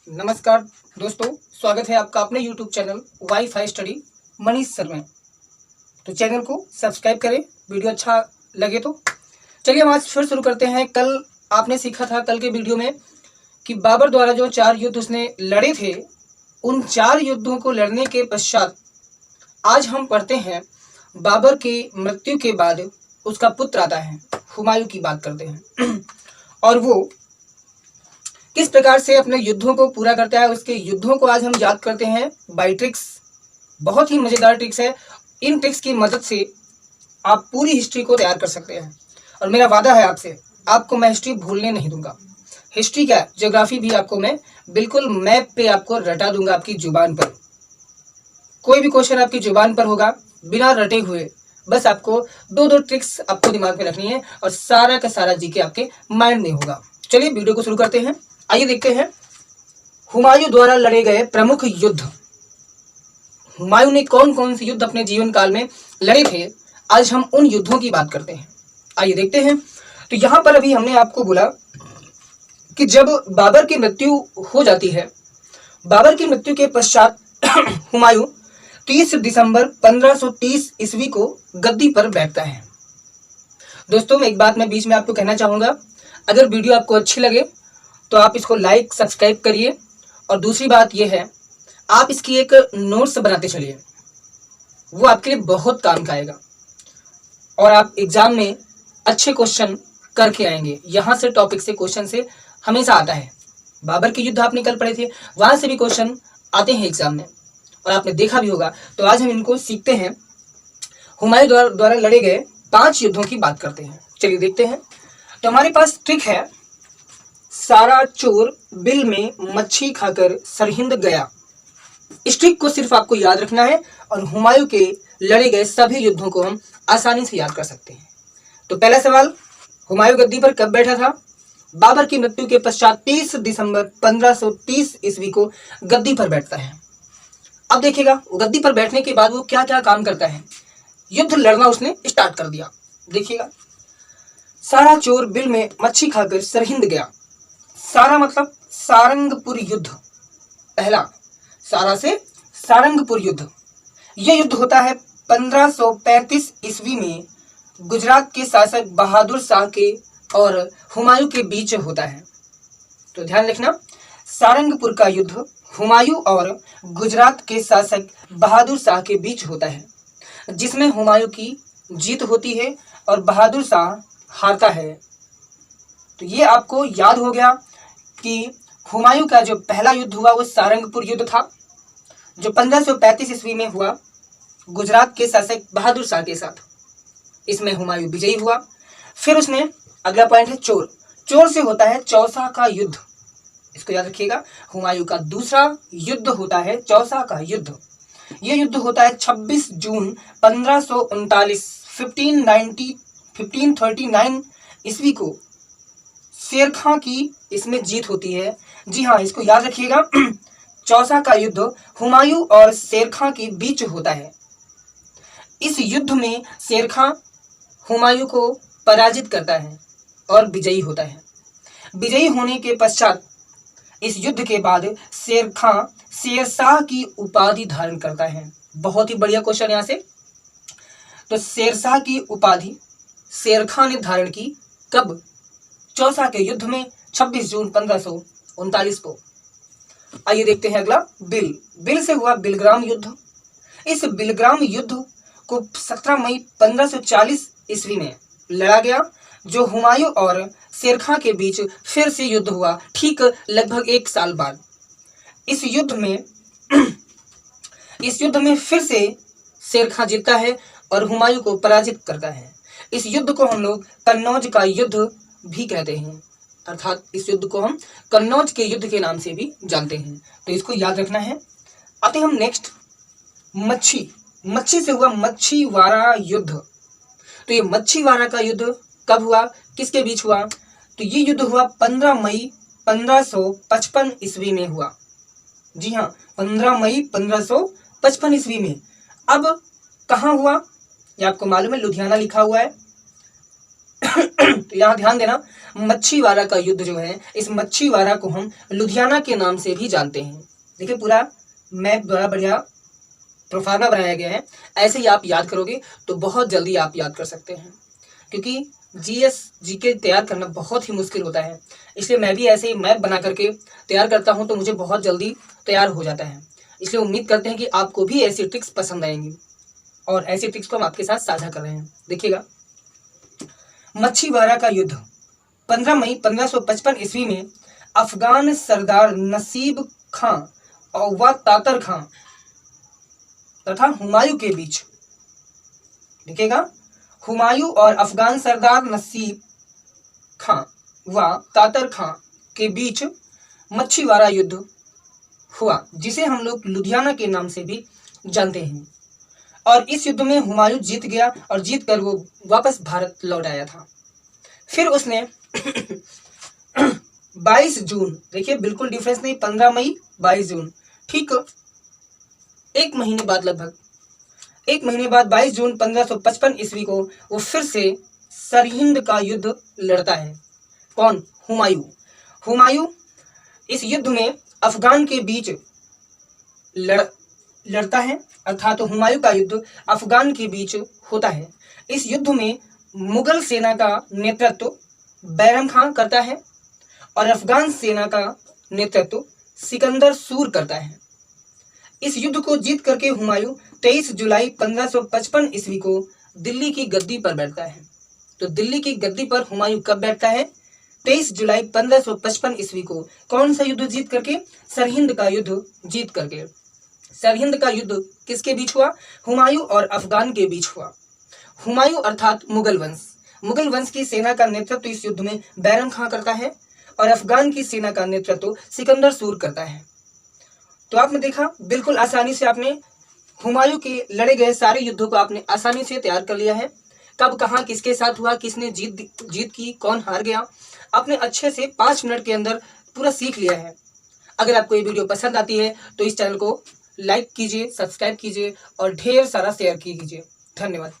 नमस्कार दोस्तों, स्वागत है आपका अपने YouTube channel wifi study Manish sir में। तो चैनल को सब्सक्राइब करें, वीडियो अच्छा लगे तो। चलिए हम आज फिर शुरू करते हैं। कल आपने सीखा था कल के वीडियो में कि बाबर द्वारा जो 4 युद्ध उसने लड़े थे, उन 4 युद्धों को लड़ने के पश्चात आज हम पढ़ते हैं बाबर की मृत्यु के बाद उसका पुत्र आता है, हुमायूं की बात करते हैं और वो किस प्रकार से अपने युद्धों को पूरा करता है। उसके युद्धों को आज हम याद करते हैं बाई ट्रिक्स। बहुत ही मज़ेदार ट्रिक्स है। इन ट्रिक्स की मदद से आप पूरी हिस्ट्री को तैयार कर सकते हैं और मेरा वादा है आपसे, आपको मैं हिस्ट्री भूलने नहीं दूंगा। हिस्ट्री क्या, ज्योग्राफी भी आपको मैं बिल्कुल मैप पे आपको रटा दूंगा आपकी जुबान पर। कोई भी क्वेश्चन आपकी जुबान पर होगा बिना रटे हुए, बस आपको दो ट्रिक्स आपको दिमाग में रखनी है और सारा का सारा जीके आपके माइंड में होगा। चलिए वीडियो को शुरू करते हैं। आइए देखते हैं हुमायूं द्वारा लड़े गए प्रमुख युद्ध। हुमायूं ने कौन कौन से युद्ध अपने जीवन काल में लड़े थे, आज हम उन युद्धों की बात करते हैं। आइए देखते हैं। तो यहां पर अभी हमने आपको बोला कि जब बाबर की मृत्यु हो जाती है, बाबर की मृत्यु के पश्चात हुमायूं 30 दिसंबर 1530 ईस्वी को गद्दी पर बैठता है। दोस्तों एक बात मैं बीच में आपको कहना चाहूंगा, अगर वीडियो आपको अच्छी लगे तो आप इसको लाइक सब्सक्राइब करिए और दूसरी बात यह है, आप इसकी एक नोट्स बनाते चलिए, वो आपके लिए बहुत काम का आएगा और आप एग्जाम में अच्छे क्वेश्चन करके आएंगे। यहाँ से टॉपिक से क्वेश्चन से हमेशा आता है। बाबर के युद्ध आपने कल पढ़े थे, वहाँ से भी क्वेश्चन आते हैं एग्जाम में और आपने देखा भी होगा। तो आज हम इनको सीखते हैं। हुमायूं द्वारा लड़े गए 5 युद्धों की बात करते हैं। चलिए देखते हैं। तो हमारे पास ट्रिक है, सारा चोर बिल में मच्छी खाकर सरहिंद गया। इस ट्रिक को सिर्फ आपको याद रखना है और हुमायूं के लड़े गए सभी युद्धों को हम आसानी से याद कर सकते हैं। तो पहला सवाल, हुमायूं गद्दी पर कब बैठा था? बाबर की मृत्यु के पश्चात 30 दिसंबर 1530 ईस्वी को गद्दी पर बैठता है। अब देखिएगा गद्दी पर बैठने के बाद वो क्या क्या काम करता है। युद्ध लड़ना उसने स्टार्ट कर दिया। देखिएगा, सारा चोर बिल में मच्छी खाकर सरहिंद गया। सारा मतलब सारंगपुर युद्ध। पहला सारा से सारंगपुर युद्ध। यह युद्ध होता है 1535 ईस्वी में गुजरात के शासक बहादुर शाह के और हुमायूं के बीच होता है। तो ध्यान रखना, सारंगपुर का युद्ध हुमायूं और गुजरात के शासक बहादुर शाह के बीच होता है, जिसमें हुमायूं की जीत होती है और बहादुर शाह हारता है। तो ये आपको याद हो गया कि हुमायूं का जो पहला युद्ध हुआ वो सारंगपुर युद्ध था, जो 1535 ईस्वी में हुआ गुजरात के शासक बहादुर शाह के साथ। इसमें हुमायूं विजयी हुआ। फिर उसने अगला पॉइंट है चोर। चोर से होता है चौसा का युद्ध। इसको याद रखिएगा, हुमायूं का दूसरा युद्ध होता है चौसा का युद्ध। यह युद्ध होता है 26 जून 1539 1539 ईस्वी को। शेर खां की इसमें जीत होती है। जी हाँ, इसको याद रखिएगा, चौसा का युद्ध हुमायूं और शेर खां के बीच होता है। इस युद्ध में शेर खां हुमायूं को पराजित करता है और विजयी होता है। विजयी होने के पश्चात इस युद्ध के बाद शेर खां शेरशाह की उपाधि धारण करता है। बहुत ही बढ़िया क्वेश्चन यहाँ से। तो शेरशाह की उपाधि शेर खां ने धारण की कब? चौसा के युद्ध में 26 जून 1539 को। आइए देखते हैं अगला, बिल से हुआ बिलग्राम युद्ध। इस बिलग्राम युद्ध को 17 मई 1540 ईस्वी में लड़ा गया, जो हुमायूं और शेर खां के बीच फिर से युद्ध हुआ, ठीक लगभग 1 साल बाद। इस युद्ध में फिर से शेर खां जीतता है और हुमायूं को पराजित करता है। इस युद्ध को हम लोग कन्नौज का युद्ध भी कहते हैं, अर्थात इस युद्ध को हम कन्नौज के युद्ध के नाम से भी जानते हैं। तो इसको याद रखना है। आते हम नेक्स्ट, मच्छी से हुआ मच्छीवाड़ा युद्ध। तो ये मच्छीवाड़ा का युद्ध कब हुआ, किसके बीच हुआ? तो ये युद्ध हुआ 15 मई 1555 ईस्वी में हुआ। जी हाँ, 15 मई 1555 ईस्वी में। अब कहाँ हुआ, ये आपको मालूम है, लुधियाना लिखा हुआ है। तो यहाँ ध्यान देना, मच्छीवाड़ा का युद्ध जो है, इस मच्छीवाड़ा को हम लुधियाना के नाम से भी जानते हैं। देखिए पूरा मैप बड़ा बढ़िया प्रोफार्मा बनाया गया है, ऐसे ही आप याद करोगे तो बहुत जल्दी आप याद कर सकते हैं, क्योंकि जीएस जीके तैयार करना बहुत ही मुश्किल होता है। इसलिए मैं भी ऐसे ही मैप बना करके तैयार करता हूं तो मुझे बहुत जल्दी तैयार हो जाता है। इसलिए उम्मीद करते हैं कि आपको भी ऐसी ट्रिक्स पसंद आएंगी और ऐसी ट्रिक्स को हम आपके साथ साझा कर रहे हैं। देखिएगा, मच्छीवाड़ा का युद्ध 15 मई 1555 ईस्वी में अफगान सरदार नसीब खां और व तातर खां तथा हुमायूं के बीच, देखिएगा, हुमायूं और अफगान सरदार नसीब खां व तातर खां के बीच मच्छीवाड़ा युद्ध हुआ, जिसे हम लोग लुधियाना के नाम से भी जानते हैं। और इस युद्ध में हुमायूं जीत गया और जीत कर वो वापस भारत लौट आया था। फिर उसने 22 जून, देखिए बिल्कुल डिफरेंस नहीं, 15 मई 22 जून, ठीक एक महीने बाद, लगभग एक महीने बाद 22 जून 1555 ईस्वी को वो फिर से सरहिंद का युद्ध लड़ता है। कौन? हुमायूं। हुमायूं इस युद्ध में अफगान के बीच लड़ता है, अर्थात तो हुमायूं का युद्ध अफगान के बीच होता है। इस युद्ध में मुगल सेना का नेतृत्व बैरम खां करता है और अफगान सेना का नेतृत्व सिकंदर सूर करता है। इस युद्ध को जीत करके हुमायूं 23 जुलाई 1555 ईस्वी को दिल्ली की गद्दी पर बैठता है। तो दिल्ली की गद्दी पर हुमायूं कब बैठता है? 23 जुलाई 1555 ईस्वी को। कौन सा युद्ध जीत करके? सरहिंद का युद्ध जीत करके। सरहिंद का युद्ध किसके बीच हुआ? हुमायूं और अफगान के बीच हुआ। हुमायूं अर्थात मुगल वंश की सेना का नेतृत्व इस युद्ध में बैरम खां करता है और अफगान की सेना का नेतृत्व सिकंदर सूर करता है। तो आपने देखा, बिल्कुल आसानी से आपने हुमायूं के लड़े गए सारे युद्धों को आपने आसानी से तैयार कर लिया है। कब कहाँ किसके साथ हुआ, किसने जीत की, कौन हार गया, आपने अच्छे से 5 मिनट के अंदर पूरा सीख लिया है। अगर आपको ये वीडियो पसंद आती है तो इस चैनल को लाइक कीजिए, सब्सक्राइब कीजिए और ढेर सारा शेयर कीजिए। धन्यवाद।